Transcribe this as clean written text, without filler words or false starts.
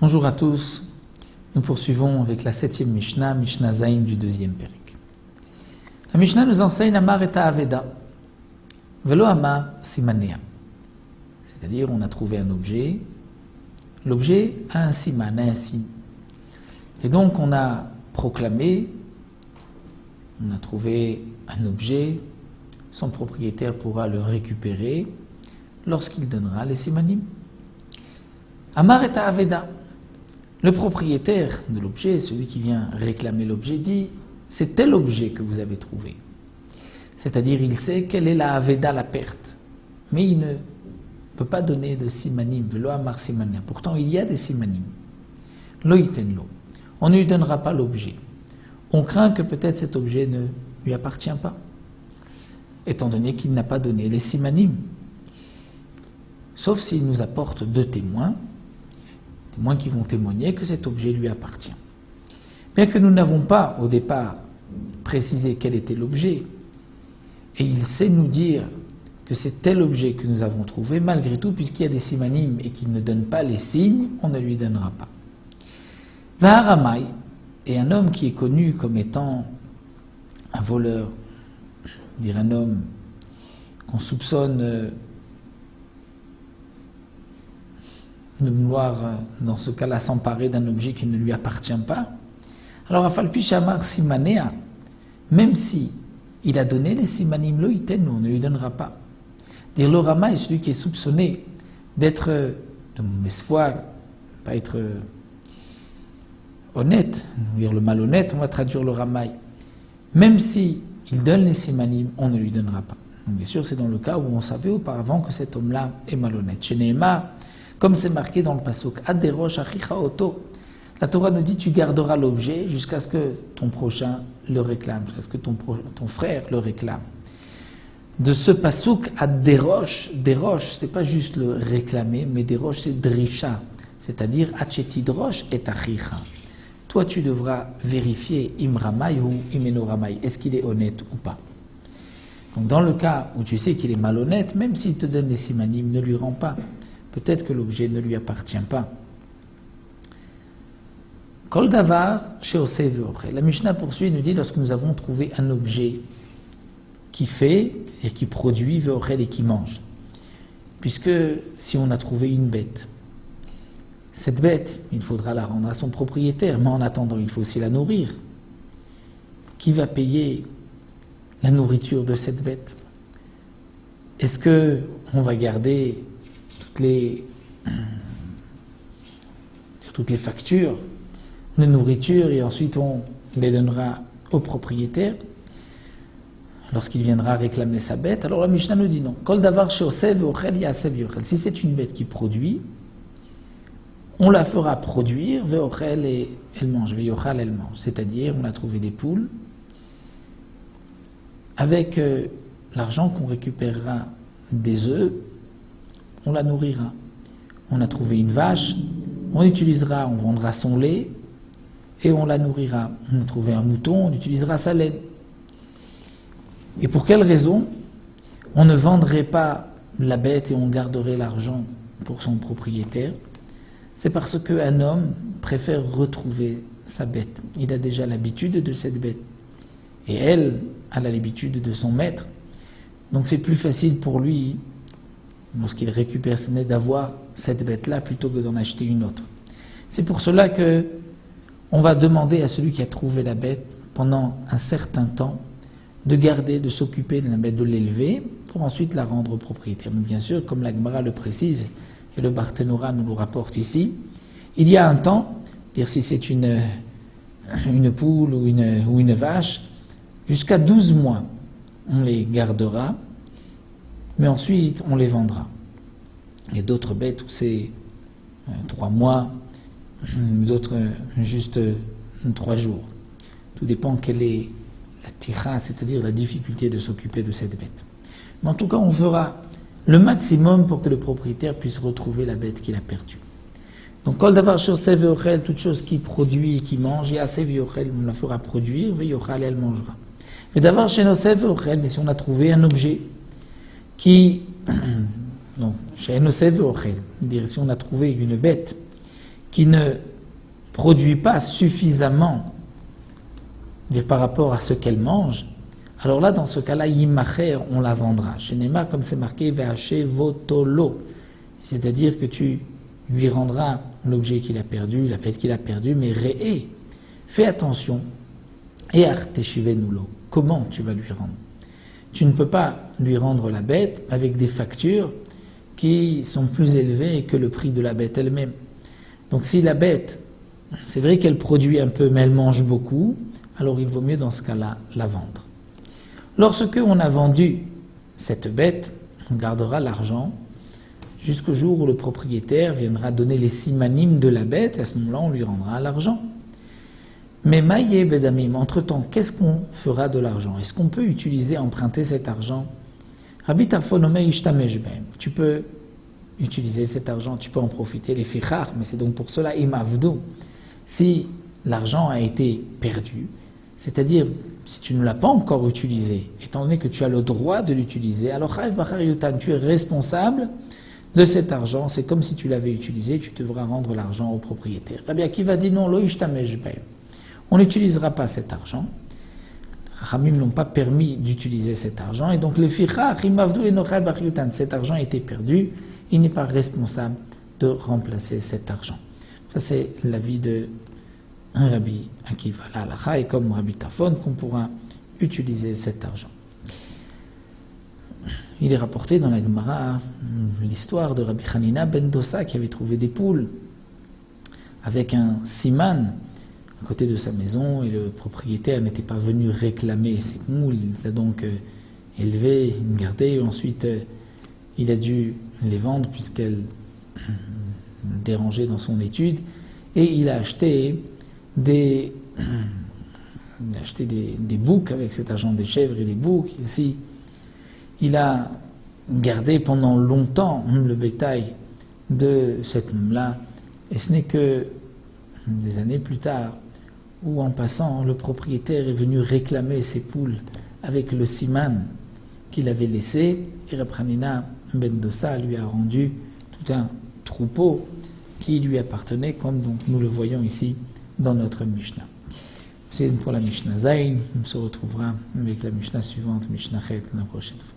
Bonjour à tous, nous poursuivons avec la 7e Mishnah, Mishnah Zayin du 2e Périk. La Mishnah nous enseigne Amar et Aveda, Velo Amar Simanea. C'est-à-dire, on a trouvé un objet, l'objet a un siman, un signe. Et donc, on a proclamé, on a trouvé un objet, son propriétaire pourra le récupérer lorsqu'il donnera les simanim. Amar et Aveda. Le propriétaire de l'objet, celui qui vient réclamer l'objet, dit « c'est tel objet que vous avez trouvé ». C'est-à-dire, il sait quelle est la aveda, la perte. Mais il ne peut pas donner de simanim, velo amar simanim. Pourtant, il y a des simanim. Lo iten lo. On ne lui donnera pas l'objet. On craint que peut-être cet objet ne lui appartient pas, étant donné qu'il n'a pas donné les simanim. Sauf s'il nous apporte deux témoins qui vont témoigner que cet objet lui appartient. Bien que nous n'avons pas au départ précisé quel était l'objet, et il sait nous dire que c'est tel objet que nous avons trouvé, malgré tout, puisqu'il y a des simanim et qu'il ne donne pas les signes, on ne lui donnera pas. Vaharamai est un homme qui est connu comme étant un voleur, dire un homme qu'on soupçonne de vouloir, dans ce cas-là, s'emparer d'un objet qui ne lui appartient pas. Alors, Afalpi Shamar Simanea, même si il a donné les simanim lo iten, on ne lui donnera pas. Dire le Rama est celui qui est soupçonné d'être de mauvaise foi, pas être honnête, dire le malhonnête, on va traduire le Ramaï. Même si il donne les simanim, on ne lui donnera pas. Donc, bien sûr, c'est dans le cas où on savait auparavant que cet homme-là est malhonnête. Chez Nehemar, comme c'est marqué dans le pasuk, Aderosh achicha oto. La Torah nous dit tu garderas l'objet jusqu'à ce que ton prochain le réclame, jusqu'à ce que ton frère le réclame. De ce pasuk, Aderosh, Derosh, c'est pas juste le réclamer, mais Derosh c'est drisha, c'est-à-dire Achetidrosh et achicha. Toi tu devras vérifier imramai ou imenoramai, est-ce qu'il est honnête ou pas. Donc dans le cas où tu sais qu'il est malhonnête, même s'il te donne les simanim, ne lui rends pas. Peut-être que l'objet ne lui appartient pas. Kol davar sheoseh ve'ochel. La Mishnah poursuit et nous dit lorsque nous avons trouvé un objet qui fait, c'est-à-dire qui produit ve'ochel et qui mange. Puisque si on a trouvé une bête, cette bête, il faudra la rendre à son propriétaire, mais en attendant, il faut aussi la nourrir. Qui va payer la nourriture de cette bête? Est-ce que on va garder toutes les factures de nourriture et ensuite on les donnera au propriétaire lorsqu'il viendra réclamer sa bête? Alors la Mishnah nous dit non. Kol davar sheoseh ve'ochel ya'aseh ve'ochel. Si c'est une bête qui produit, on la fera produire, ve'ochel et elle mange, ve'yochal elle mange. C'est-à-dire on a trouvé des poules, avec l'argent qu'on récupérera des œufs, on la nourrira. On a trouvé une vache, on vendra son lait et on la nourrira. On a trouvé un mouton, on utilisera sa laine. Et pour quelle raison on ne vendrait pas la bête et on garderait l'argent pour son propriétaire? C'est parce qu'un homme préfère retrouver sa bête. Il a déjà l'habitude de cette bête. Et elle a l'habitude de son maître. Donc c'est plus facile pour lui, lorsqu'il récupère sa bête, d'avoir cette bête-là plutôt que d'en acheter une autre. C'est pour cela que on va demander à celui qui a trouvé la bête pendant un certain temps de garder, de s'occuper de la bête, de l'élever, pour ensuite la rendre au propriétaire. Mais bien sûr, comme la Gemara le précise, et le Barthénora nous le rapporte ici, il y a un temps, dire si c'est une poule ou une vache, jusqu'à 12 mois, on les gardera, mais ensuite on les vendra. Il y a d'autres bêtes où c'est 3 mois, d'autres juste 3 jours. Tout dépend quelle est la tira, c'est-à-dire la difficulté de s'occuper de cette bête. Mais en tout cas, on fera le maximum pour que le propriétaire puisse retrouver la bête qu'il a perdue. Donc, kol davar sheoseh ve'ochel, toute chose qui produit et qui mange, ya'aseh ve'ochel, on la fera produire, ve'yochal, elle mangera. Mais davar shenoseh ve'ochel, mais si on a trouvé un objet qui, donc, chez Enosev Ochel, dire si on a trouvé une bête qui ne produit pas suffisamment par rapport à ce qu'elle mange, alors là, dans ce cas-là, Yimacher, on la vendra. Chez Neymar, comme c'est marqué, Vehaché Votolo, c'est-à-dire que tu lui rendras l'objet qu'il a perdu, la bête qu'il a perdue, mais Réé, fais attention, et Arteshivenulo, comment tu vas lui rendre? Tu ne peux pas lui rendre la bête avec des factures qui sont plus élevées que le prix de la bête elle-même. Donc si la bête, c'est vrai qu'elle produit un peu, mais elle mange beaucoup, alors il vaut mieux dans ce cas-là la vendre. Lorsque on a vendu cette bête, on gardera l'argent jusqu'au jour où le propriétaire viendra donner les simanim de la bête, et à ce moment-là on lui rendra l'argent. Mais Maïe Bedamim, entre-temps, qu'est-ce qu'on fera de l'argent? Est-ce qu'on peut utiliser, emprunter cet argent? Rabbi Tarfon Omer Ishtamesh Behem. Tu peux utiliser cet argent, tu peux en profiter, les fichar, mais c'est donc pour cela, imavdo. Si l'argent a été perdu, c'est-à-dire si tu ne l'as pas encore utilisé, étant donné que tu as le droit de l'utiliser, alors tu es responsable de cet argent, c'est comme si tu l'avais utilisé, tu devras rendre l'argent au propriétaire. Rabbi Akiva dit non, lo ishtamesh behem. On n'utilisera pas cet argent. Ramim n'ont pas permis d'utiliser cet argent, et donc les fichar, imavdu et nochai bachriutan, cet argent a été perdu, il n'est pas responsable de remplacer cet argent. Ça c'est l'avis de Rabbi Akiva. La halakha est comme Rabbi Tarfon qu'on pourra utiliser cet argent. Il est rapporté dans la Gemara l'histoire de Rabbi Hanina ben Dosa qui avait trouvé des poules avec un siman à côté de sa maison et le propriétaire n'était pas venu réclamer ces poules. Il les a donc élevées, gardées, ensuite il a dû les vendre puisqu'elles dérangeaient dans son étude et il a acheté des boucs avec cet argent, des chèvres et des boucs. Ici, il a gardé pendant longtemps le bétail de cette homme-là, et ce n'est que des années plus tard où, en passant, le propriétaire est venu réclamer ses poules avec le siman qu'il avait laissé, et Reb Hanina ben Dosa lui a rendu tout un troupeau qui lui appartenait, comme donc nous le voyons ici dans notre Mishnah. C'est pour la Mishnah Zayn, on se retrouvera avec la Mishnah suivante, Mishnah Chet, la prochaine fois.